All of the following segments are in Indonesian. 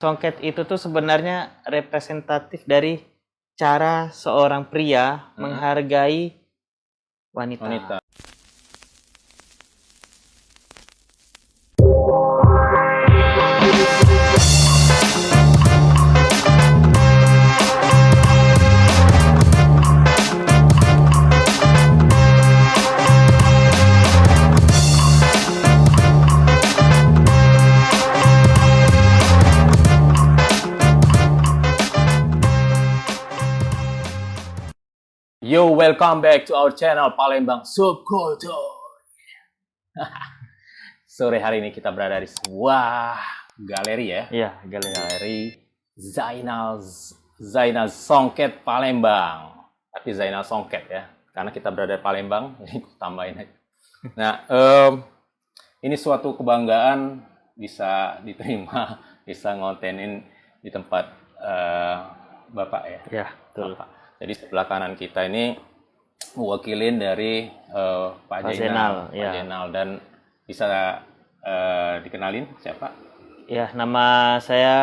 Songket itu tuh sebenarnya representatif dari cara seorang pria menghargai wanita. Yo, welcome back to our channel Palembang Subkultur. Sore hari ini kita berada di sebuah galeri ya. Iya, galeri. Galeri Zainal Songket Palembang. Tapi Zainal Songket ya, karena kita berada di Palembang, jadi tambahin aja. Nah, ini suatu kebanggaan bisa diterima, bisa ngontenin di tempat Bapak ya. Iya, betul. Bapak. Jadi sebelah kanan kita ini mewakilin dari Pak Zainal, ya. Pak Zainal, dan bisa dikenalin siapa? Ya, nama saya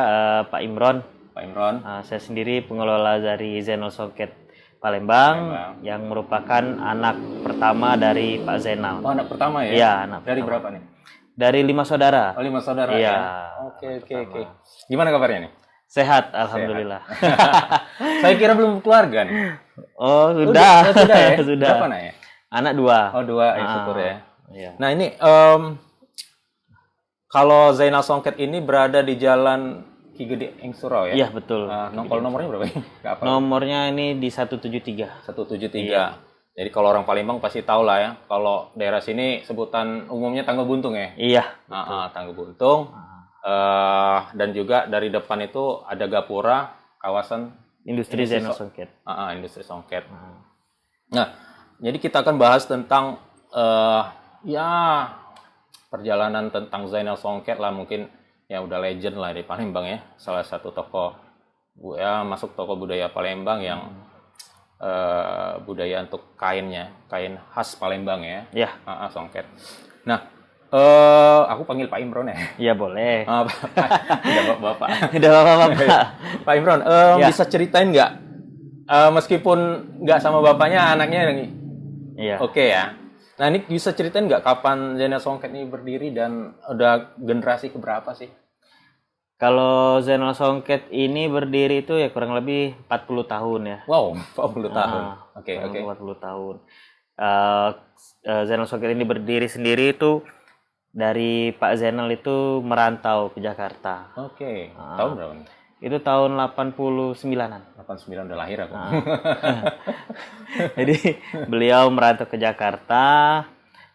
Pak Imron. Pak Imron. Saya sendiri pengelola dari Zainal Songket Palembang, yang merupakan anak pertama dari Pak Zainal. Oh, anak pertama ya? Iya, anak dari pertama. berapa nih? Dari 5 saudara. Oh, 5 saudara Iya. ya? Oke. Gimana kabarnya nih? Sehat, alhamdulillah. Saya kira belum keluarga nih. Oh, sudah. Sudah ya? Sudah. Berapa nak ya? Anak 2. Oh, 2, syukur ya. Iya. Nah, ini kalau Zainal Songket ini berada di Jalan Ki Gede Eng Surau ya? Iya, betul. Kalau nomornya berapa? Nggak apa. Nomornya ini di 173. 173. Iya. Jadi kalau orang Palembang pasti tahu lah ya. Kalau daerah sini sebutan umumnya Tangga Buntung ya? Iya. Tangga Buntung. Dan juga dari depan itu ada gapura kawasan Industri Zainal Songket. Industri Songket. Nah, jadi kita akan bahas tentang perjalanan tentang Zainal Songket lah, mungkin ya udah legend lah di Palembang ya. Salah satu tokoh masuk tokoh budaya Palembang yang budaya untuk kain khas Palembang ya. Iya. Songket. Nah, aku panggil Pak Imron ya. Iya, boleh. Udah Bapak. Udah Bapak. Pak Imron, bisa ceritain nggak? Meskipun nggak sama bapaknya, anaknya yang Iya. Oke ya. Nah, ini bisa ceritain nggak kapan Zainal Songket ini berdiri dan udah generasi keberapa sih? Kalau Zainal Songket ini berdiri itu ya kurang lebih 40 tahun ya. Wow, 40 tahun. Oke. 40 tahun. Zainal Songket ini berdiri sendiri itu dari Pak Zainal itu merantau ke Jakarta. Oke. Tahun berapa nih? Itu tahun 89-an. 89 udah lahir aku. Jadi beliau merantau ke Jakarta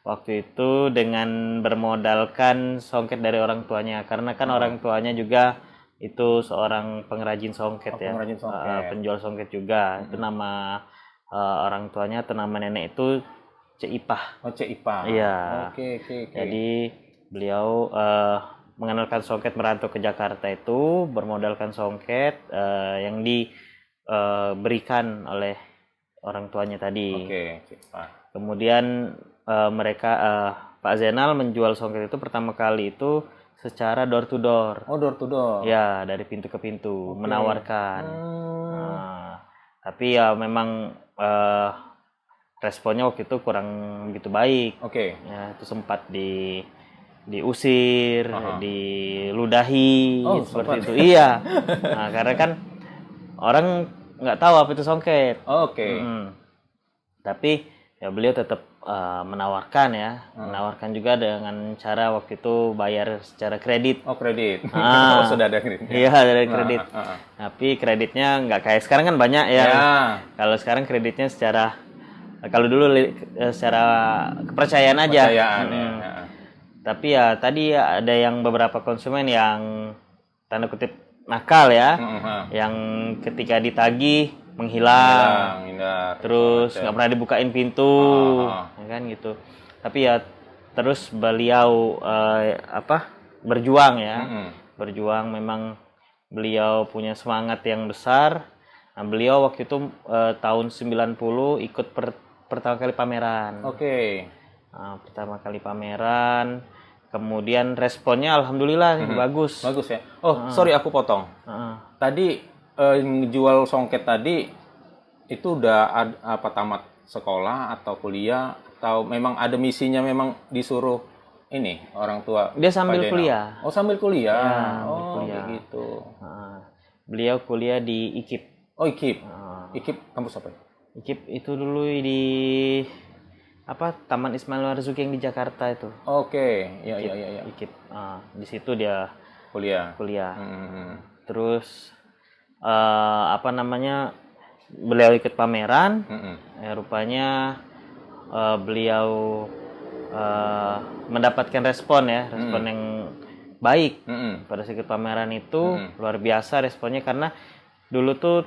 waktu itu dengan bermodalkan songket dari orang tuanya, karena kan orang tuanya juga itu seorang pengrajin songket ya. Pengrajin songket. Penjual songket juga. Itu nama orang tuanya atau nama nenek itu Cek Ipah. Oh, Cek Ipah. Iya. Oke. Jadi beliau mengenalkan songket merantau ke Jakarta itu bermodalkan songket yang diberikan oleh orang tuanya tadi. Oke, Cek Ipah. Kemudian Pak Zainal menjual songket itu pertama kali itu secara door to door. Oh, door to door. Ya, dari pintu ke pintu, menawarkan. Tapi ya memang responnya waktu itu kurang begitu baik. Oke. Ya, itu sempat diusir, diludahi, seperti itu. Iya. Nah, karena kan orang nggak tahu apa itu songket. Oke. Tapi ya beliau tetap menawarkan menawarkan juga dengan cara waktu itu bayar secara kredit. Oh, kredit. Sudah ada kredit. Iya, ada kredit. Tapi kreditnya nggak kayak sekarang kan banyak ya. Kalau sekarang kreditnya kalau dulu secara kepercayaan aja. Tapi ya tadi ada yang beberapa konsumen yang tanda kutip nakal ya, yang ketika ditagih menghilang, terus nggak pernah dibukain pintu, ya kan gitu. Tapi ya terus beliau berjuang ya, berjuang, memang beliau punya semangat yang besar. Nah, beliau waktu itu tahun 90 ikut pertama kali pameran. Oke. Pertama kali pameran Kemudian responnya alhamdulillah bagus. Bagus ya. Oh, sorry aku potong. Tadi jual songket tadi itu udah apa tamat sekolah atau kuliah atau memang ada misinya memang disuruh ini orang tua? Dia sambil kuliah. Oh, sambil kuliah. Ya, sambil kuliah. Kayak gitu. Beliau kuliah di IKIP. Oh, IKIP. IKIP kampus apa? IKIP itu dulu di Taman Ismail Marzuki yang di Jakarta itu. Oke, ya. IKIP. Di situ dia kuliah. Terus beliau ikut pameran. Rupanya beliau mendapatkan respon yang baik pada ikut pameran itu. Luar biasa responnya karena dulu tuh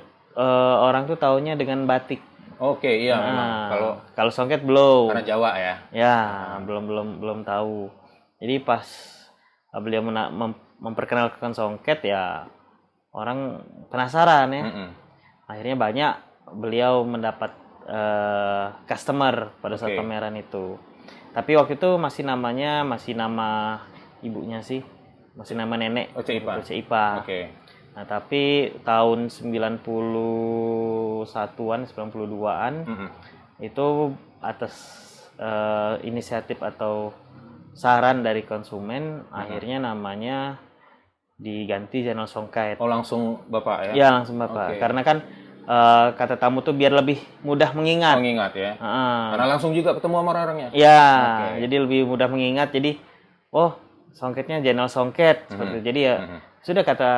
orang tuh taunya dengan batik. Oke, iya memang. Kalau songket belum. Karena Jawa ya. Ya, belum tahu. Jadi pas beliau memperkenalkan songket ya orang penasaran ya. Akhirnya banyak beliau mendapat customer pada saat pameran itu. Tapi waktu itu masih nama ibunya sih. Masih nama nenek. Ipa. Oke. Nah, tapi tahun 91-an, 92-an itu atas inisiatif atau saran dari konsumen akhirnya namanya diganti Zainal Songket. Oh, langsung Bapak ya? Iya, langsung Bapak. Karena kan kata tamu tuh biar lebih mudah mengingat. Mengingat ya. Karena langsung juga ketemu sama orangnya. Iya, jadi lebih mudah mengingat. Jadi songketnya Zainal Songket seperti itu. Jadi ya sudah kata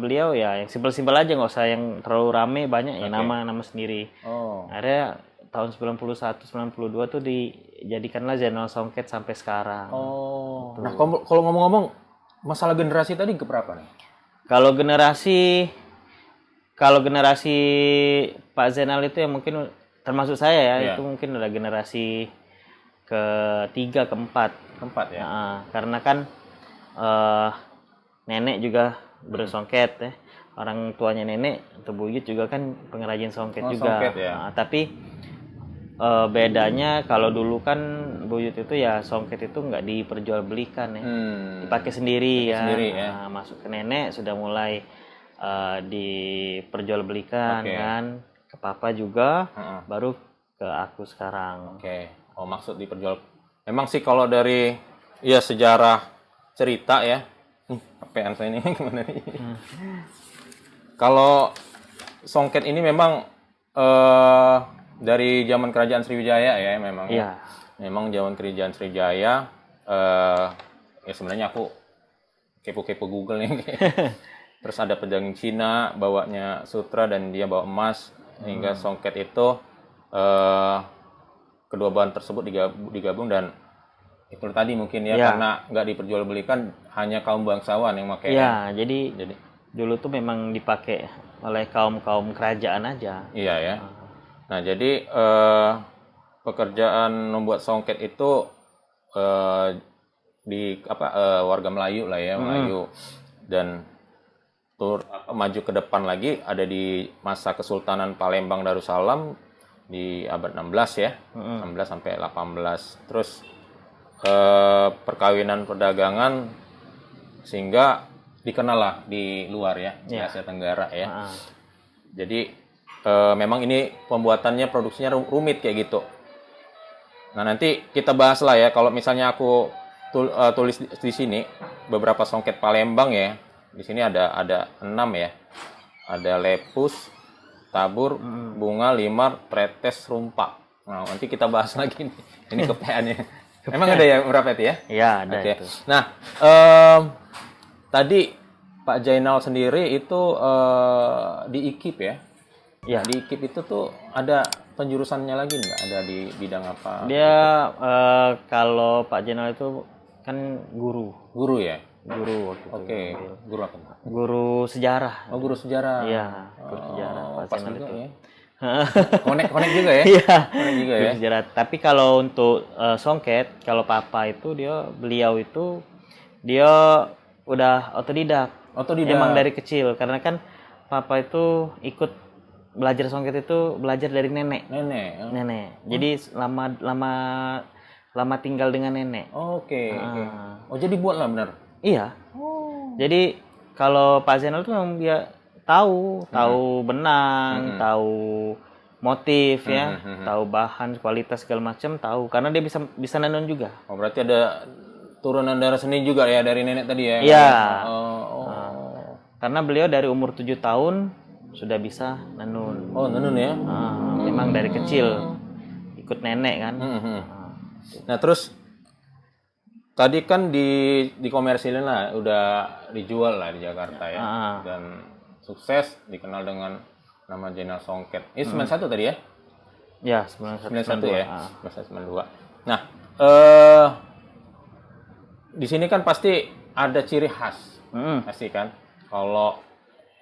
beliau ya yang simpel-simpel aja, nggak usah yang terlalu rame banyak ya nama sendiri. Akhirnya tahun 91 92 tuh dijadikanlah Zainal Songket sampai sekarang. Nah, kalau ngomong-ngomong masalah generasi tadi keberapa nih? Kalau generasi Pak Zainal itu yang mungkin termasuk saya ya, itu mungkin ada generasi ketiga, keempat ya. Karena kan nenek juga bersongket ya. Orang tuanya nenek atau buyut juga kan pengrajin songket juga. Songket, ya. Tapi bedanya kalau dulu kan buyut itu ya songket itu nggak diperjualbelikan ya. Dipakai sendiri ya. Masuk ke nenek sudah mulai diperjualbelikan kan. Ke papa juga, baru ke aku sekarang. Oh, maksud diperjual. Memang sih kalau dari sejarah cerita ya. HP-an saya ini gimana nih? Kalau songket ini memang dari zaman Kerajaan Sriwijaya ya memang. Iya. Memang zaman Kerajaan Sriwijaya ya sebenarnya aku kepo-kepo Google nih. Terus ada pedagang Cina bawanya sutra dan dia bawa emas hingga songket itu kedua bahan tersebut digabung dan itu tadi mungkin karena nggak diperjualbelikan hanya kaum bangsawan yang pakai. Iya, jadi dulu tuh memang dipakai oleh kaum kerajaan aja. Iya ya. Nah, jadi pekerjaan membuat songket itu warga Melayu lah ya, Melayu dan maju ke depan lagi ada di masa Kesultanan Palembang Darussalam di abad 16 ya. 16 sampai 18. Terus perkawinan perdagangan sehingga dikenal lah di luar ya, di Asia Tenggara ya. Jadi memang ini pembuatannya produksinya rumit kayak gitu. Nah, nanti kita bahas lah ya kalau misalnya aku tulis di sini beberapa songket Palembang ya. Di sini ada 6 ya. Ada lepus, tabur, bunga, limar, tretes, rumpak. Nah, nanti kita bahas lagi nih. Ini kepeannya. Emang ada ya berapa itu ya? Iya, ada itu. Nah, tadi Pak Zainal sendiri itu di IKIP ya? Iya. Di IKIP itu tuh ada penjurusannya lagi nggak? Ada di bidang apa? Dia kalau Pak Zainal itu kan guru. Guru ya? Guru waktu itu. Oke. Guru apa? Guru sejarah. Oh, guru sejarah. Iya, guru sejarah Pak Zainal itu. Ya. Konek juga ya? Iya. Konek juga ya. Sejarah. Tapi kalau untuk songket, kalau papa itu beliau itu udah otodidak. Emang dari kecil karena kan papa itu ikut belajar songket itu belajar dari nenek. Jadi lama lama tinggal dengan nenek. Oke. Oh, jadi buatlah benar. Iya. Jadi kalau Pak Zainal tuh memang dia tahu benang, tahu motif ya, tahu bahan, kualitas segala macam, tahu karena dia bisa nenun juga. Oh, berarti ada turunan darah seni juga ya dari nenek tadi ya? Iya. Karena beliau dari umur 7 tahun sudah bisa nenun. Oh, nenun ya? Memang dari kecil ikut nenek kan. Nah, terus tadi kan dikomersilin lah, udah dijual lah di Jakarta ya, dan sukses, dikenal dengan nama Zainal Songket. Ini 91 tadi ya? Ya, 91 ya. 92. Nah, di sini kan pasti ada ciri khas, pasti kan? Kalau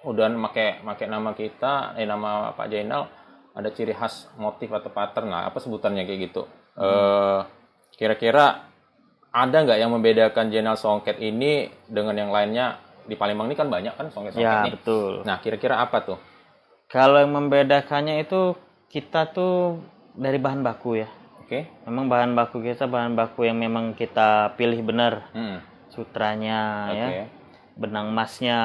udah pakai nama kita, nama Pak Zainal, ada ciri khas motif atau pattern lah, apa sebutannya kayak gitu. Kira-kira ada nggak yang membedakan Zainal Songket ini dengan yang lainnya? Di Palembang ini kan banyak kan songket-songket ya, ini. Betul. Nah, kira-kira apa tuh? Kalau yang membedakannya itu kita tuh dari bahan baku ya. Oke. Memang bahan baku kita bahan baku yang memang kita pilih benar. Sutranya ya, benang emasnya.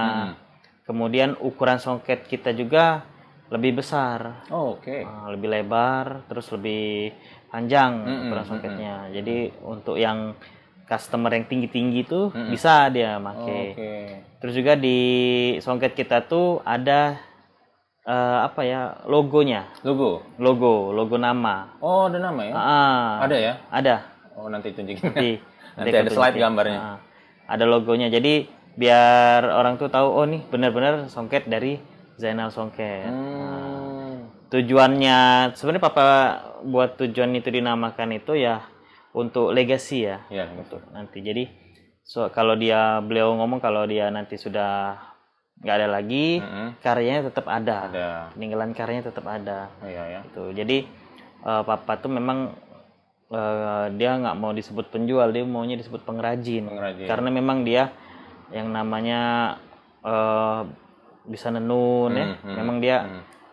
Kemudian ukuran songket kita juga lebih besar. Lebih lebar, terus lebih panjang ukuran songketnya. Jadi untuk yang customer yang tinggi-tinggi tuh bisa dia pakai. Terus juga di songket kita tuh ada logonya. Logo nama. Oh, ada nama ya? Ada ya? Ada. Oh, nanti tunjukin. Nanti ada slide gambarnya. Ada logonya. Jadi biar orang tuh tahu, oh nih benar-benar songket dari Zainal Songket. Tujuannya sebenarnya Papa buat tujuan itu dinamakan itu ya untuk legacy ya. Iya, betul. Nanti jadi kalau beliau ngomong kalau dia nanti sudah nggak ada lagi, karyanya tetap ada. Peninggalan karyanya tetap ada. Gitu. Jadi Papa tuh memang dia nggak mau disebut penjual, dia maunya disebut pengrajin. Karena memang dia yang namanya bisa nenun ya. Memang dia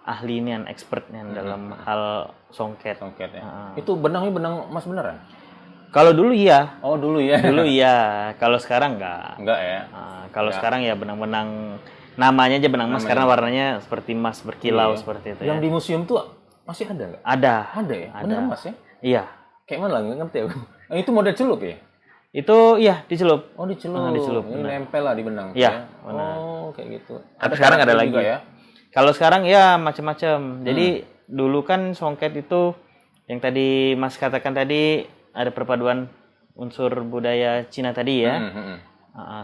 ahli nian, expertnya dalam hal songket. Ya. Itu benangnya benang emas beneran? Kalau dulu iya. Oh, dulu ya. Dulu iya. Kalau sekarang enggak. Enggak ya. Kalau sekarang ya benang-benang namanya aja benang emas karena warnanya seperti emas berkilau seperti itu. Yang di museum tuh masih ada nggak? Ada. Ada ya? Benang emas ya? Iya. Kayak mana? Nggak ngerti aku. Itu model celup ya? Itu iya dicelup. Oh, dicelup. Ini nempel lah di benang. Iya. Oh, kayak gitu. Tapi sekarang ada lagi ya? Kalau sekarang ya macam-macam. Jadi dulu kan songket itu yang tadi Mas katakan tadi ada perpaduan unsur budaya Cina tadi ya.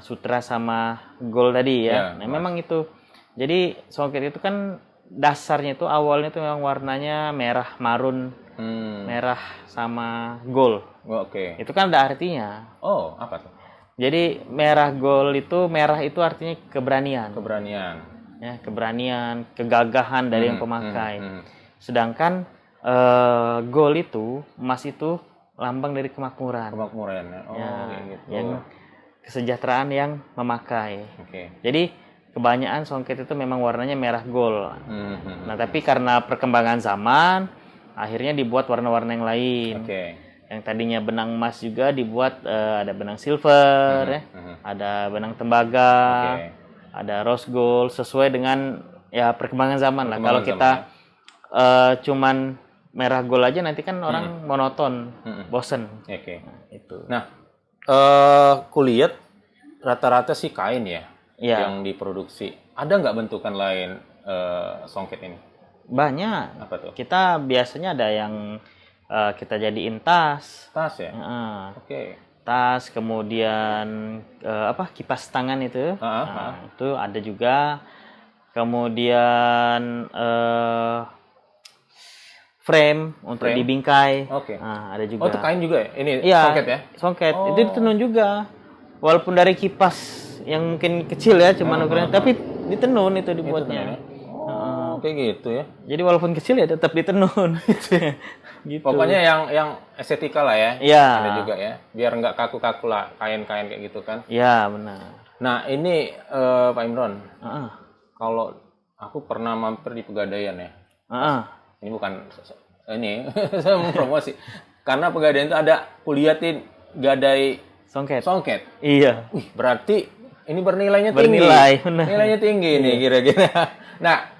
Sutra sama gold tadi ya. Nah, memang itu. Jadi songket itu kan dasarnya itu awalnya itu memang warnanya merah marun, merah sama gold. Itu kan ada artinya. Oh, apa tuh? Jadi merah gold itu, merah itu artinya keberanian. Ya, keberanian, kegagahan dari yang pemakai. Sedangkan gold itu, emas itu lambang dari kemakmuran. Kayak gitu. Yang kesejahteraan yang memakai. Jadi kebanyakan songket itu memang warnanya merah gold. Nah, tapi karena perkembangan zaman, akhirnya dibuat warna-warna yang lain. Yang tadinya benang emas juga dibuat ada benang silver, ya, ada benang tembaga, ada rose gold, sesuai dengan ya perkembangan zaman lah. Kalau kita cuman merah gold aja nanti kan orang monoton, bosen. Nah, itu. Nah, kulihat rata-rata sih kain ya yang diproduksi. Ada nggak bentukan lain songket ini? Banyak. Apa tuh? Kita biasanya ada yang kita jadiin tas. Tas ya? Tas, kemudian kipas tangan itu. Itu ada juga. Kemudian frame untuk dibingkai. Ada juga. Oh, itu kain juga ya? Ini songket ya? Songket. Itu ditenun juga. Walaupun dari kipas yang mungkin kecil ya, cuman ukurannya, tapi ditenun itu dibuatnya. Kayak gitu ya. Jadi walaupun kecil ya tetap ditenun. Gitu. Pokoknya yang estetika lah ya. Iya. Ada juga ya. Biar nggak kaku-kaku lah kain-kain kayak gitu kan. Iya, benar. Nah, ini Pak Imron. Kalau aku pernah mampir di Pegadaian ya. Ini bukan ini saya mau promosi. karena Pegadaian itu ada kuliatin gadai Songket. Iya. Wih, berarti ini bernilainya tinggi. Benar. Nilainya tinggi nih kira-kira. Nah,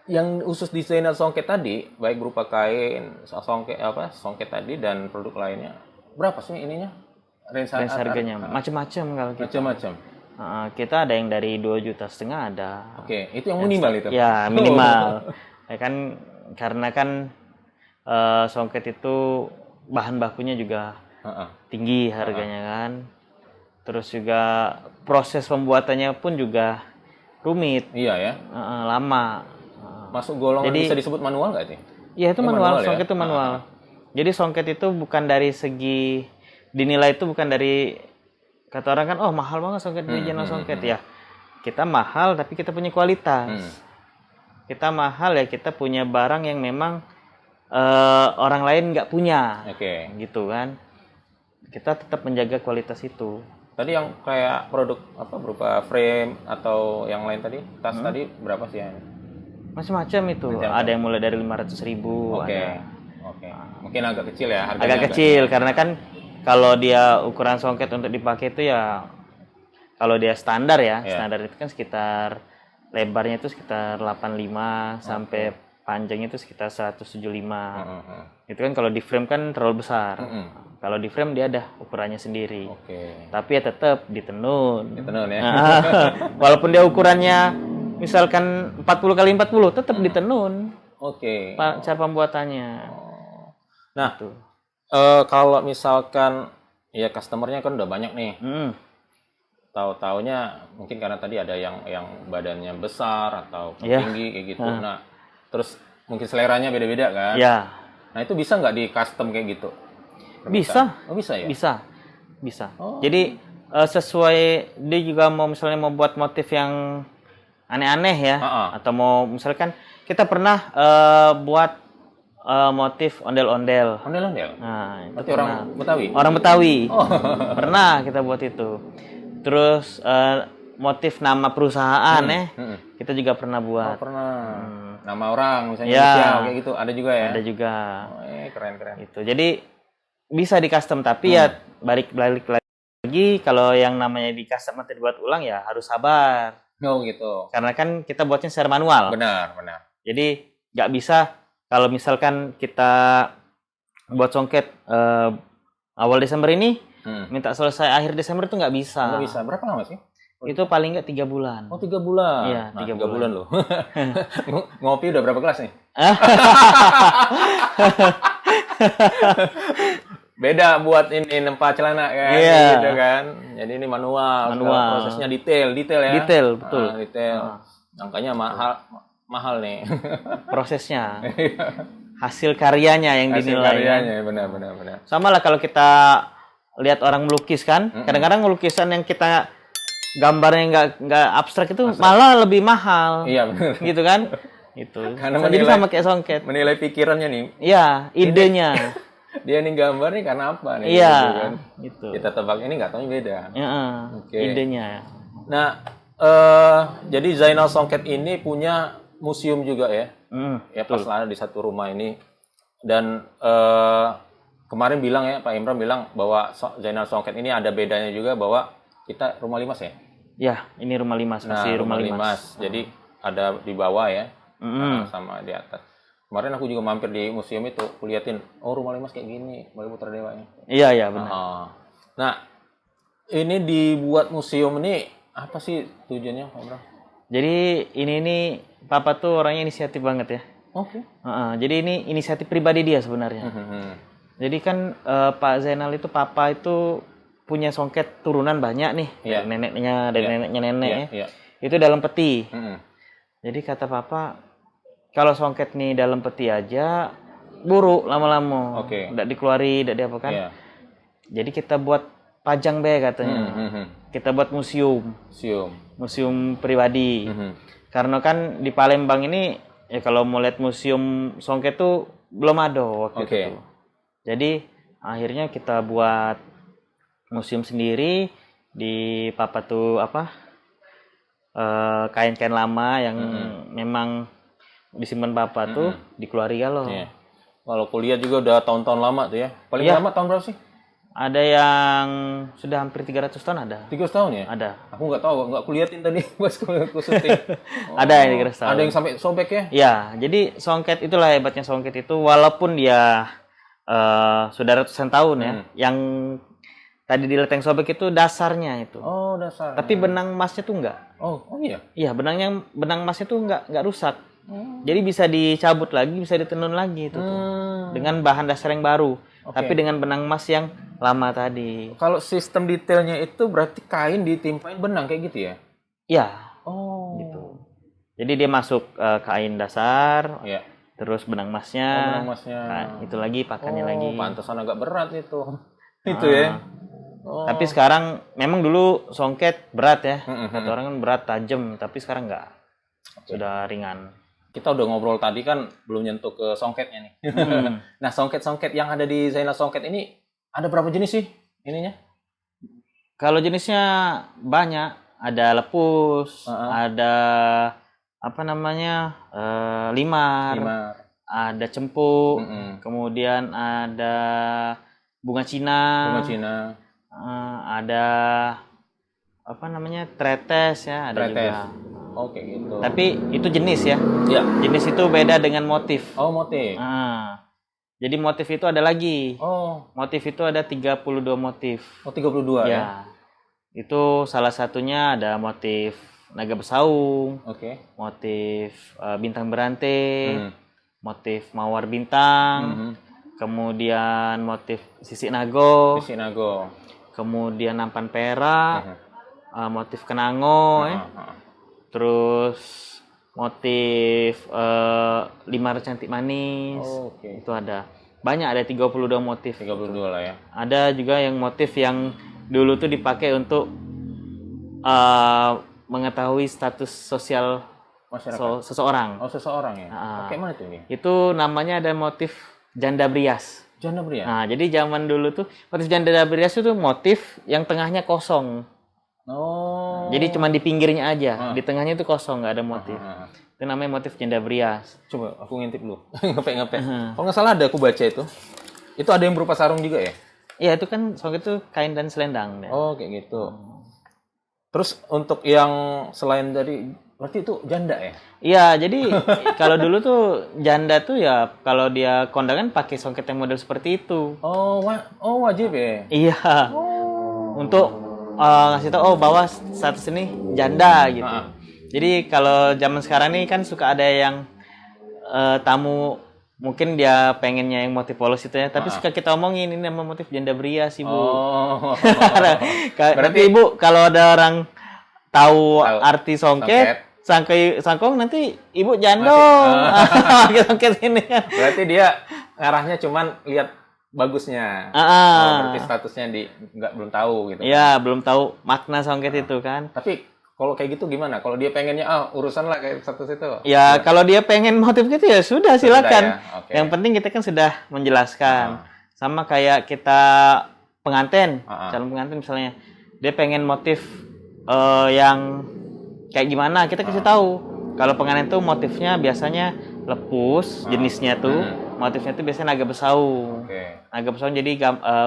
yang khusus di Zainal Songket tadi, baik berupa kain, songket tadi dan produk lainnya, berapa sih ininya? Range harganya macam-macam kalau kita. Macam-macam. Kita ada yang dari 2,5 juta ada. Oke, itu yang minimal itu. Ya, minimal. Ya kan karena kan songket itu bahan bakunya juga tinggi harganya kan. Terus juga proses pembuatannya pun juga rumit. Iya ya. Lama. Masuk golongan bisa disebut manual nggak sih? Iya, itu manual. Songket itu manual. Jadi songket itu bukan dari segi dinilai, itu bukan dari kata orang kan, oh mahal banget songket di Zainal Songket. Ya, kita mahal tapi kita punya kualitas. Kita mahal ya, kita punya barang yang memang orang lain nggak punya. Gitu kan. Kita tetap menjaga kualitas itu. Tadi yang kayak produk apa berupa frame atau yang lain tadi, tas tadi berapa sih ya? Macam-macam itu. Ada yang mulai dari 500.000. Oke. Mungkin agak kecil ya harganya. Agak kecil karena kan kalau dia ukuran songket untuk dipakai itu ya, kalau dia standar ya, standar itu kan sekitar lebarnya itu sekitar 85 sampai panjangnya itu sekitar 175. Itu kan kalau di frame kan terlalu besar. Kalau di frame dia ada ukurannya sendiri. Tapi ya tetap ditenun. Ditenun ya. Walaupun dia ukurannya misalkan 40 kali 40 tetap ditenun. Cara pembuatannya. Nah, kalau misalkan ya customernya kan udah banyak nih. Tahu-taunya mungkin karena tadi ada yang badannya besar atau tinggi kayak gitu. Nah, terus mungkin seleranya beda-beda kan? Ya. Nah, itu bisa nggak di custom kayak gitu? Bisa. Oh, bisa ya? Bisa. Jadi sesuai, dia juga mau misalnya mau buat motif yang aneh-aneh ya, atau mau misalkan kita pernah buat motif ondel-ondel. Nah, itu orang Betawi? Orang Betawi. Pernah kita buat itu. Terus motif nama perusahaan kita juga pernah buat. Pernah. Nama orang misalnya inisial kayak gitu ada juga ya? Ada juga. Keren. Itu. Jadi bisa di custom, tapi ya balik lagi kalau yang namanya di custom atau dibuat ulang ya harus sabar. Gitu. Karena kan kita buatnya secara manual. Benar. Jadi nggak bisa kalau misalkan kita buat songket awal Desember ini, minta selesai akhir Desember itu nggak bisa. Nggak bisa. Berapa lama sih? Itu paling nggak 3 bulan. Oh, 3 bulan. Iya, 3 bulan loh. Ngopi udah berapa gelas nih? Beda buat ini nempa celana kan, gitu kan. Jadi ini manual. Prosesnya detail ya. Detail, betul. Detail. Angkanya mahal nih. Prosesnya. Hasil karyanya yang dinilai. Benar. Sama lah kalau kita lihat orang melukis kan, kadang-kadang lukisan yang kita gambarnya nggak abstrak itu malah lebih mahal. Iya, benar. Gitu kan? Itu. Jadi sama kayak songket. Menilai pikirannya nih. Iya, idenya. Dia nih gambar nih karena apa nih? Iya, gitu kan. Gitu. Kita tebak ini nggak tahu beda. Idenya. Nah, jadi Zainal Songket ini punya museum juga ya? Ya pas ada di satu rumah ini. Dan kemarin bilang ya, Pak Imran bilang bahwa Zainal Songket ini ada bedanya juga bahwa kita rumah limas ya? Ya, ini rumah limas, masih rumah limas. Jadi ada di bawah ya, sama di atas. Kemarin aku juga mampir di museum itu, kuliatin, oh rumah limas kayak gini, Balai Putra Dewa ya. Iya benar. Nah, ini dibuat museum ini apa sih tujuannya, Pak Imran? Jadi ini Papa tuh orangnya inisiatif banget ya. Jadi ini inisiatif pribadi dia sebenarnya. Jadi kan Pak Zainal itu, Papa itu punya songket turunan banyak nih, dari neneknya, dari neneknya nenek. Itu dalam peti. Jadi kata Papa, kalau songket nih dalam peti aja buruk lama-lama, nggak dikeluari, nggak diapakan. Jadi kita buat pajang be katanya. Kita buat museum pribadi. Karena kan di Palembang ini ya kalau mau lihat museum songket tuh belum ada waktu itu. Jadi akhirnya kita buat museum sendiri. Di Papa tuh kain-kain lama yang memang disimpan Papa tuh dikeluarkan loh. Kalau kuliah juga udah tahun-tahun lama tuh ya. Paling lama tahun berapa sih? Ada yang sudah hampir 300 tahun ada. 300 tahun ya? Ada. Aku nggak tahu, nggak kuliahin tadi pas aku syuting. Ada yang 300 tahun. Ada yang sampai sobek ya? Ya, jadi songket itulah hebatnya songket itu, walaupun dia sudah ratusan tahun ya. Yang tadi di leteng sobek itu dasarnya itu. Oh, dasar. Tapi benang emasnya tuh enggak. Oh iya. Iya, benang emasnya tuh enggak rusak. Jadi bisa dicabut lagi, bisa ditenun lagi itu tuh. Dengan bahan dasar yang baru. Tapi dengan benang emas yang lama tadi. Kalau sistem detailnya itu berarti kain ditimpain benang kayak gitu ya? Iya. Oh. Gitu. Jadi dia masuk kain dasar. Iya. Terus benang emasnya. Benang emasnya. Nah, itu lagi pakannya lagi. Pantesan agak berat itu. Itu ya. Tapi sekarang memang dulu songket berat ya. Kata orang kan berat, tajam, tapi sekarang enggak. Sudah ringan. Kita udah ngobrol tadi kan belum nyentuh ke songketnya nih. Nah, songket-songket yang ada di Zainal Songket ini ada berapa jenis sih ininya? Kalau jenisnya banyak, ada lepus, ada apa namanya? Limar. Ada cempuk, kemudian ada bunga Cina. Ada apa namanya? Tretes ya, ada juga. Oke gitu. Tapi itu jenis ya. Iya. Jenis itu beda dengan motif. Oh, motif. Jadi motif itu ada lagi. Oh. Motif itu ada 32 motif. Oh, 32 ya. Ya. Itu salah satunya ada motif naga besaung. Motif bintang berantai. Motif mawar bintang. Kemudian motif sisik nago. Kemudian nampan perak. Motif kenango terus motif limar cantik manis. Itu ada banyak, ada 32 motif. 32 lah ya. Ada juga yang motif yang dulu tuh dipakai untuk mengetahui status sosial seseorang. Oh, seseorang ya. Kayak mana tuh ini? Itu namanya ada motif janda brias. Janda brias. Nah, jadi zaman dulu tuh motif janda brias itu motif yang tengahnya kosong. Oh. Jadi cuma di pinggirnya aja, di tengahnya itu kosong, nggak ada motif. Itu namanya motif janda brias. Coba aku ngintip dulu. Ngepek. Kalau nggak salah ada aku baca itu. Itu ada yang berupa sarung juga ya? Iya, itu kan songket itu kain dan selendang. Ya. Oh, kayak gitu. Terus untuk yang selain dari berarti itu janda ya? Iya, jadi kalau dulu tuh janda tuh ya kalau dia kondangan pakai songket yang model seperti itu. Oh, wajib ya? Iya. Untuk ngasih tahu bahwa status ini janda gitu. Jadi kalau zaman sekarang nih kan suka ada yang tamu mungkin dia pengennya yang motif polos itu ya, tapi suka kita omongin ini nama motif janda brias Ibu. Oh. Berarti Ibu kalau ada orang tahu arti songket, sangkong nanti Ibu jandong. Songket ini kan. Berarti dia ngarahnya cuman lihat bagusnya. Berarti statusnya belum tahu gitu. Iya, belum tahu makna songket itu kan. Tapi kalau kayak gitu gimana? Kalau dia pengennya urusan lah kayak status itu. Ya, kalau dia pengen motif gitu ya sudah silakan. Ya? Yang penting kita kan sudah menjelaskan. Sama kayak kita pengantin, calon pengantin misalnya. Dia pengen motif yang kayak gimana, kita kasih tahu. Kalau pengantin tuh motifnya biasanya lepus, jenisnya tuh. Motifnya itu biasanya naga besaung. Naga besaung jadi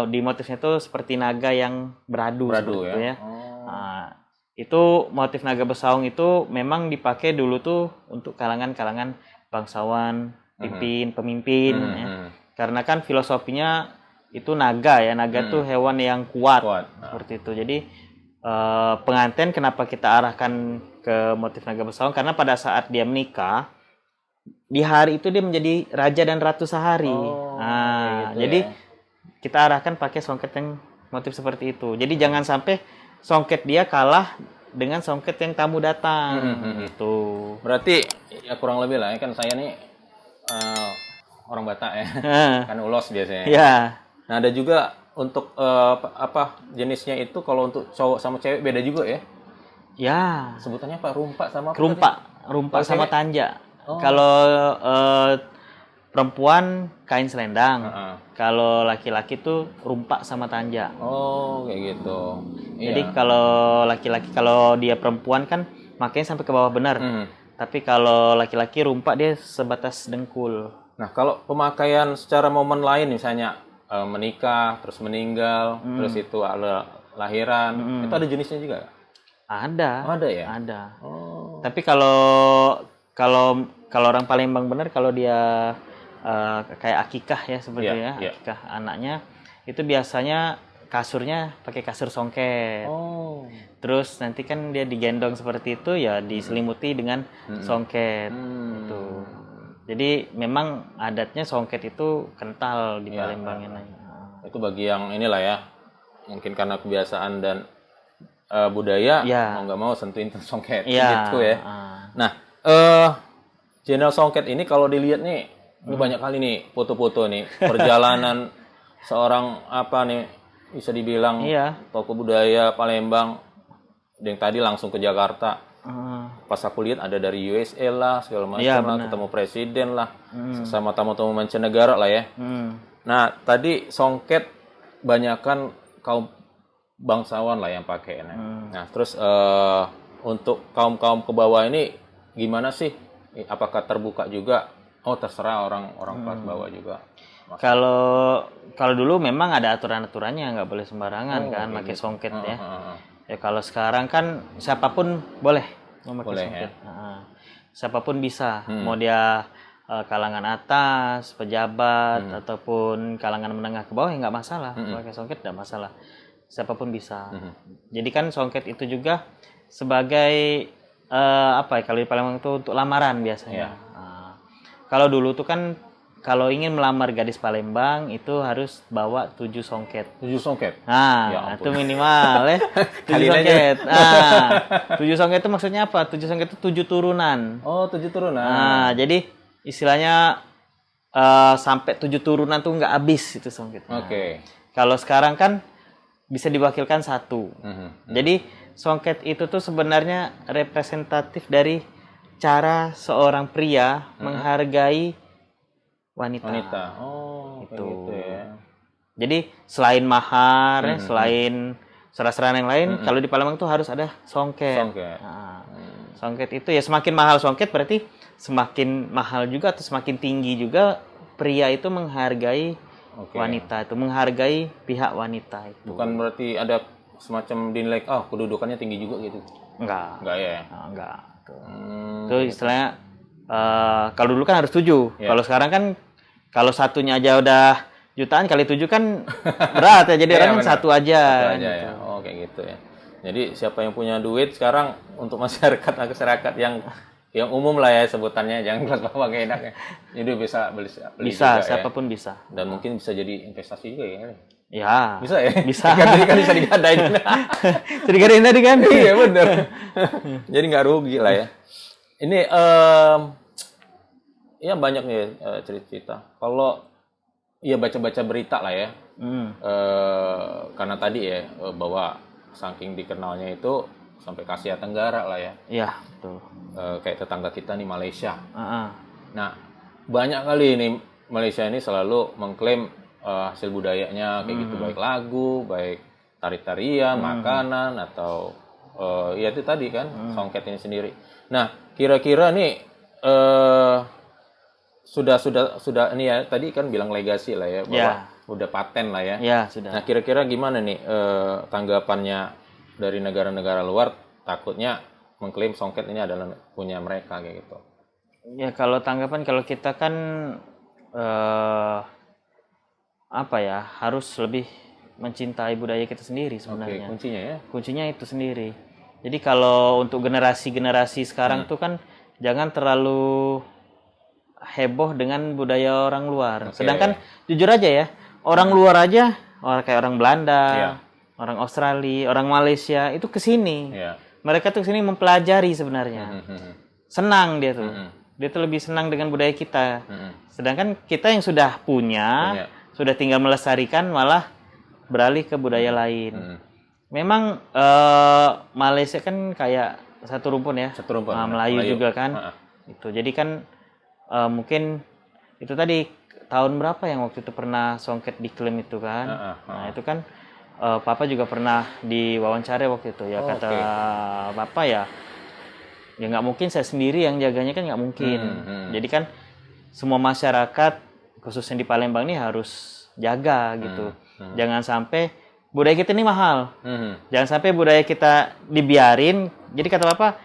di motifnya itu seperti naga yang beradu ya. Nah, itu motif naga besaung itu memang dipakai dulu tuh untuk kalangan-kalangan bangsawan, pemimpin ya. Karena kan filosofinya itu naga ya. Naga tuh hewan yang kuat. Seperti itu. Jadi pengantin kenapa kita arahkan ke motif naga besaung karena pada saat dia menikah di hari itu dia menjadi raja dan ratu sehari. Jadi kita arahkan pakai songket yang motif seperti itu. Jadi jangan sampai songket dia kalah dengan songket yang tamu datang. Gitu. Berarti ya kurang lebih lah ya kan saya nih orang Batak ya. Kan ulos biasanya. Iya. Nah, ada juga untuk jenisnya itu kalau untuk cowok sama cewek beda juga ya? Ya. Sebutannya apa? Rumpak sama apa? Rumpak sama tanja. Kalau perempuan kain selendang, kalau laki-laki tuh rumpak sama tanja. Oh, kayak gitu. Jadi kalau laki-laki, kalau dia perempuan kan makanya sampai ke bawah benar. Tapi kalau laki-laki rumpak dia sebatas dengkul. Nah, kalau pemakaian secara momen lain misalnya menikah, terus meninggal, terus itu ada lahiran, itu ada jenisnya juga? Ada. Ada ya? Ada. Oh. Tapi kalau orang Palembang benar, kalau dia kayak akikah ya seperti akikah anaknya, itu biasanya kasurnya pakai kasur songket. Oh. Terus nanti kan dia digendong seperti itu ya, diselimuti dengan songket. Itu. Jadi memang adatnya songket itu kental di Palembang ini. Itu bagi yang inilah ya, mungkin karena kebiasaan dan budaya, mau nggak mau sentuhin songket gitu ya. Nah, channel songket ini kalau dilihat nih, ini banyak kali nih foto-foto nih perjalanan seorang apa nih, bisa dibilang tokoh budaya Palembang, yang tadi langsung ke Jakarta. Pas aku lihat ada dari USA lah, segala macam lah, ketemu presiden lah, sama tamu-tamu mancanegara lah ya. Nah, tadi songket banyakan kaum bangsawan lah yang pakai. Nah, terus untuk kaum ke bawah ini gimana sih? Apakah terbuka juga? Oh, terserah orang kelas bawah juga. Kalau dulu memang ada aturan-aturannya, nggak boleh sembarangan kan pakai songket ya. Ya kalau sekarang kan siapapun boleh memakai songket. Siapapun bisa, mau dia kalangan atas, pejabat ataupun kalangan menengah ke bawah ya nggak masalah, pakai songket nggak masalah. Siapapun bisa. Jadi kan songket itu juga sebagai apa ya, kalau di Palembang itu untuk lamaran biasanya. Kalau dulu tuh kan kalau ingin melamar gadis Palembang itu harus bawa 7 songket. 7 songket? Nah, ya itu minimal ya. 7 songket. Nah, 7 songket itu maksudnya apa? 7 songket itu 7 turunan. Oh, 7 turunan. Nah, jadi istilahnya sampai 7 turunan tuh nggak habis itu songket. Oke. Kalau sekarang kan bisa diwakilkan 1. Jadi songket itu tuh sebenarnya representatif dari cara seorang pria menghargai wanita. Oh, gitu ya. Jadi selain mahar, selain serat-serat yang lain, kalau di Palembang tuh harus ada songket. Songket itu ya semakin mahal songket berarti semakin mahal juga atau semakin tinggi juga pria itu menghargai wanita itu, menghargai pihak wanita itu. Bukan berarti ada semacam dinilai, kedudukannya tinggi juga gitu? Enggak ya? Enggak. Itu istilahnya kalau dulu kan harus 7. Kalau sekarang kan kalau satunya aja udah jutaan kali 7 kan berat ya. Jadi orang kan satu aja gitu. Ya. Oh, kayak gitu ya. Jadi siapa yang punya duit sekarang untuk masyarakat yang umum lah ya sebutannya, jangan kelas bawah kayak enaknya. Jadi bisa beli bisa juga, siapapun bisa. Dan mungkin bisa jadi investasi juga ya. Ya. Bisa ya? Bisa. Jadi kan bisa digadain. Bisa digadain tadi kan? Iya benar. Jadi nggak rugi lah ya. Ini ya banyak nih cerita. Kalau ya baca-baca berita lah ya. Karena tadi ya bahwa saking dikenalnya itu sampai ke Asia Tenggara lah ya. Iya, betul. Kayak tetangga kita nih Malaysia. Nah, banyak kali ini Malaysia ini selalu mengklaim hasil budayanya kayak gitu, baik lagu, baik tari-tarian, makanan atau ya itu tadi kan songket ini sendiri. Nah, kira-kira nih sudah ini ya tadi kan bilang legasi lah ya bahwa udah paten lah ya. Ya, sudah. Nah, kira-kira gimana nih tanggapannya dari negara-negara luar, takutnya mengklaim songket ini adalah punya mereka kayak gitu. Ya, kalau tanggapan kalau kita kan apa ya, harus lebih mencintai budaya kita sendiri sebenarnya. Kuncinya ya. Kuncinya itu sendiri. Jadi kalau untuk generasi-generasi sekarang tuh kan jangan terlalu heboh dengan budaya orang luar. Sedangkan jujur aja ya, orang luar aja, kayak orang Belanda, orang Australia, orang Malaysia itu kesini. Mereka tuh kesini mempelajari sebenarnya. Senang dia tuh. Dia tuh lebih senang dengan budaya kita. Sedangkan kita yang sudah punya, sudah tinggal melestarikan malah beralih ke budaya lain. Memang Malaysia kan kayak satu rumpun ya. Satu rumpun. Melayu juga kan. Itu. Jadi kan mungkin itu tadi tahun berapa yang waktu itu pernah songket diklaim itu kan. Nah, itu kan Papa juga pernah diwawancara waktu itu ya, kata Papa ya nggak mungkin saya sendiri yang jaganya kan, nggak mungkin. Jadi kan semua masyarakat khususnya di Palembang ini harus jaga gitu. Jangan sampai budaya kita ini mahal. Jangan sampai budaya kita dibiarin. Jadi kata Bapak,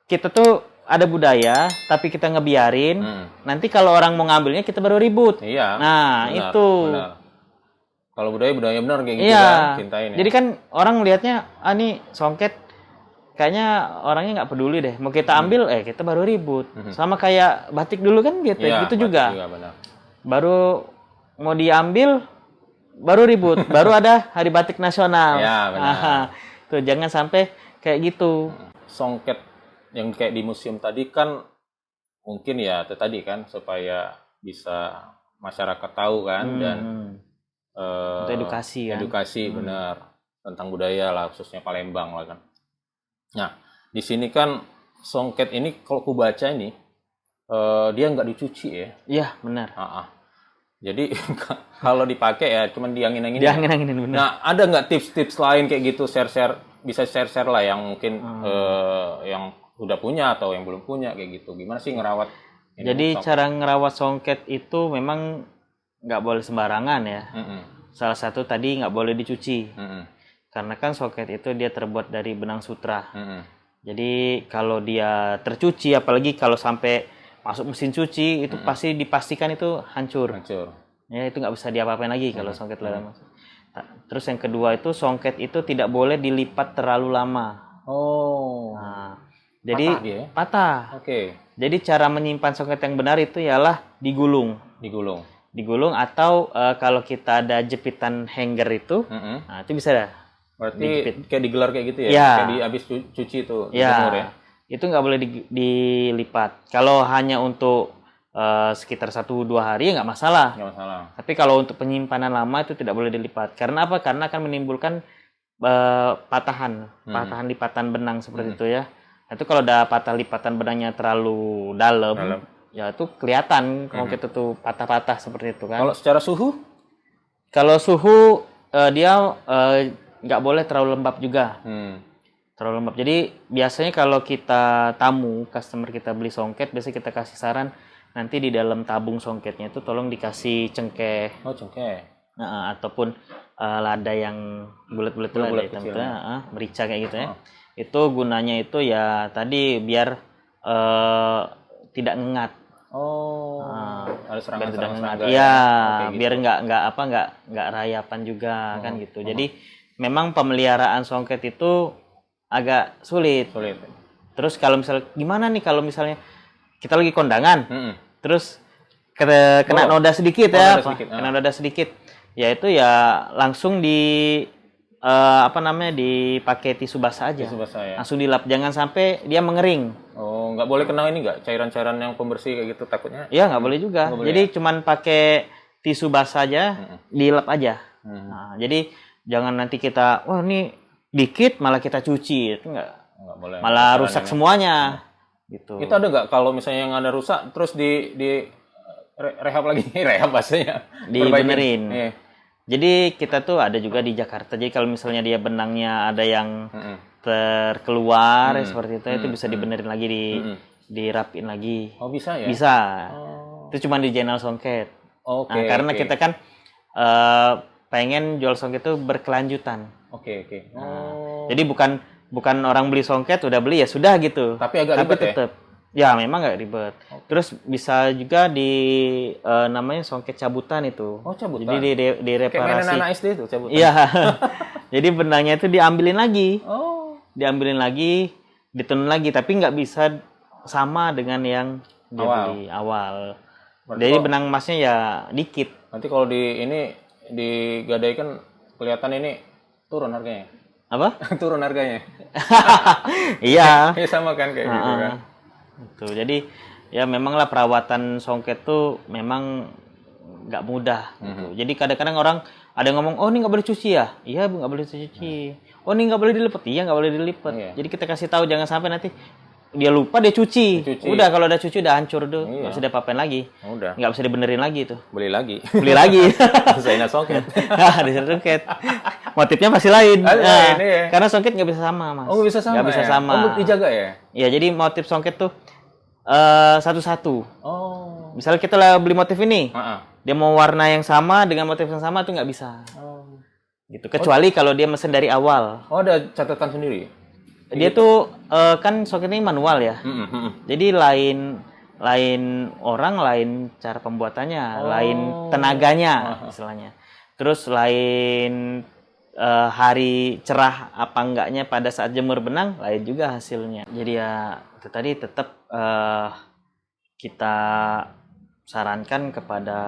kita tuh ada budaya tapi kita ngebiarin. Nanti kalau orang mau ngambilnya kita baru ribut. Iya. Nah, benar, itu. Benar. Kalau budaya benar kayak gitu iya. kan, cintain ya. Jadi kan orang lihatnya, nih songket kayaknya orangnya nggak peduli deh. Mau kita ambil, kita baru ribut. Sama kayak batik dulu kan gitu. Iya, gitu juga. Benar. Baru mau diambil, baru ribut. Baru ada Hari Batik Nasional. Iya, benar. Tuh, jangan sampai kayak gitu. Songket yang kayak di museum tadi kan mungkin ya tadi kan supaya bisa masyarakat tahu kan dan untuk edukasi kan. Edukasi benar tentang budaya lah khususnya Palembang lah kan. Nah, di sini kan songket ini kalau aku baca ini dia nggak dicuci ya. Iya, benar. Jadi kalau dipakai ya cuman diangin-anginin. Diangin-anginin benar. Nah, ada nggak tips-tips lain kayak gitu bisa share lah yang mungkin yang udah punya atau yang belum punya kayak gitu. Gimana sih ngerawat ini? Jadi cara ngerawat songket itu memang nggak boleh sembarangan ya. Salah satu tadi nggak boleh dicuci. Karena kan songket itu dia terbuat dari benang sutra. Jadi kalau dia tercuci, apalagi kalau sampai masuk mesin cuci, itu pasti dipastikan itu hancur. Ya, itu nggak bisa diapa-apain lagi kalau songket udah masuk. Terus yang kedua itu songket itu tidak boleh dilipat terlalu lama. Nah, jadi patah. Jadi cara menyimpan songket yang benar itu ialah digulung. Digulung atau kalau kita ada jepitan hanger itu, nah itu bisa dah. Berarti kayak digelar kayak gitu ya? Ya. Kayak di habis cuci itu. Ya. Itu nggak boleh dilipat. Kalau hanya untuk sekitar 1-2 hari ya nggak masalah. Tapi kalau untuk penyimpanan lama itu tidak boleh dilipat. Karena apa? Karena akan menimbulkan patahan lipatan benang seperti itu ya. Itu kalau ada patah lipatan benangnya terlalu dalam, ya itu kelihatan kalau kita tuh patah-patah seperti itu kan. Kalau secara suhu? Kalau suhu dia nggak boleh terlalu lembab juga. Terlalu lembab. Jadi biasanya kalau kita customer kita beli songket, biasanya kita kasih saran nanti di dalam tabung songketnya itu tolong dikasih cengkeh. Cengkeh. Ataupun lada yang bulat-bulat itu, lada hitam itu, merica kayak gitu ya. Itu gunanya itu ya tadi biar tidak ngengat. Ada serangan-serangan. Iya, biar nggak rayapan juga kan gitu. Jadi memang pemeliharaan songket itu agak sulit. Terus kalau misalnya gimana nih kalau misalnya kita lagi kondangan, terus kena noda sedikit kena noda sedikit, ya itu ya langsung dipakai tisu basah aja. Langsung dilap, jangan sampai dia mengering. Nggak boleh kena ini nggak cairan-cairan yang pembersih kayak gitu takutnya? Iya, nggak boleh juga. Jadi cuman pakai tisu basah aja, dilap aja. Nah, jadi jangan nanti kita, wah ini dikit malah kita cuci, itu nggak boleh. Malah rusak semuanya. Gitu. Itu ada nggak kalau misalnya yang ada rusak terus di rehab lagi, rehab bahasanya? Dibenerin. Jadi kita tuh ada juga di Jakarta. Jadi kalau misalnya dia benangnya ada yang terkeluar seperti itu bisa dibenerin lagi, dirapin lagi. Bisa ya? Bisa. Itu cuma di channel songket. Karena kita kan pengen jual songket itu berkelanjutan. Jadi bukan orang beli songket udah beli ya sudah gitu. Tapi agak ribet tetep, ya memang agak ribet. Terus bisa juga namanya songket cabutan itu. Cabutan. Jadi di reparasi. Kayak mainan anak SD itu cabutan. Iya. Jadi benangnya itu diambilin lagi. Diambilin lagi, ditenun lagi, tapi nggak bisa sama dengan yang di awal. Jadi benang emasnya ya dikit. Nanti kalau digadaikan kelihatan ini turun harganya. Apa? Turun harganya. Iya. Sama kan kayak gitu kan. Itu. Jadi ya memanglah perawatan songket tuh memang nggak mudah gitu. Jadi kadang-kadang orang ada yang ngomong, ini nggak boleh cuci ya? Iya, Bu, nggak boleh cuci. Ini nggak boleh dilipat? Iya, nggak boleh dilipat. Jadi kita kasih tahu jangan sampai nanti dia lupa dia cuci. Udah kalau udah cuci udah hancur tuh, nggak bisa diapa-apain lagi. Nggak bisa dibenerin lagi itu. Beli lagi. Zainal songket. Zainal songket. Motifnya masih lain. Karena songket nggak bisa sama, Mas. Nggak bisa sama. Nggak bisa sama. Dijaga ya? Iya, jadi motif songket tuh Satu-satu. Oh. Misalnya kita lah beli motif ini, Uh-uh. dia mau warna yang sama dengan motif yang sama tuh nggak bisa. Oh. Gitu. Kecuali kalau dia mesen dari awal. Oh, ada catatan sendiri. Dia tuh kan soket ini manual ya. Jadi lain orang, lain cara pembuatannya, lain tenaganya istilahnya. Terus lain hari cerah apa enggaknya pada saat jemur benang, lain juga hasilnya. Jadi ya itu tadi tetap kita sarankan kepada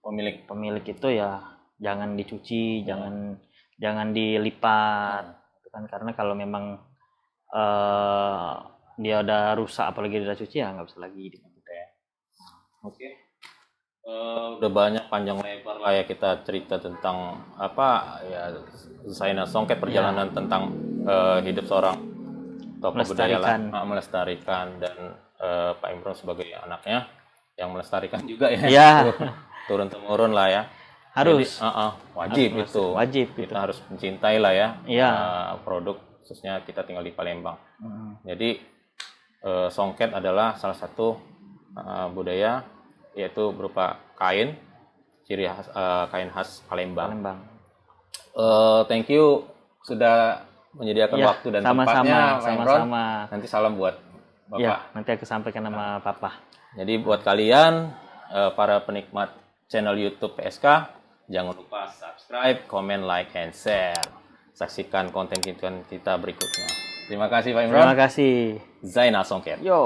pemilik itu ya jangan dicuci, jangan dilipat. Kan karena kalau memang dia udah rusak apalagi dia udah cuci ya nggak bisa lagi dipakai. Oke. Udah banyak panjang lebar lah ya kita cerita tentang apa ya Zainal Songket, perjalanan tentang hidup seorang tokoh budaya lah, melestarikan, dan Pak Imron sebagai anaknya yang melestarikan juga ya. Iya. Turun temurun lah ya. Harus. Jadi, wajib itu. Kita harus mencintai lah ya. Iya. Produk, khususnya kita tinggal di Palembang. Jadi songket adalah salah satu budaya, yaitu berupa kain, ciri khas, kain khas Palembang. Thank you sudah menyediakan waktu dan tempatnya, sama-sama. Nanti salam buat Bapak. Ya, nanti aku sampaikan nama Papa. Jadi buat kalian para penikmat channel YouTube PSK, jangan lupa subscribe, comment, like, and share. Saksikan konten kita berikutnya. Terima kasih Pak Imron. Terima kasih. Zainal Songket. Yo.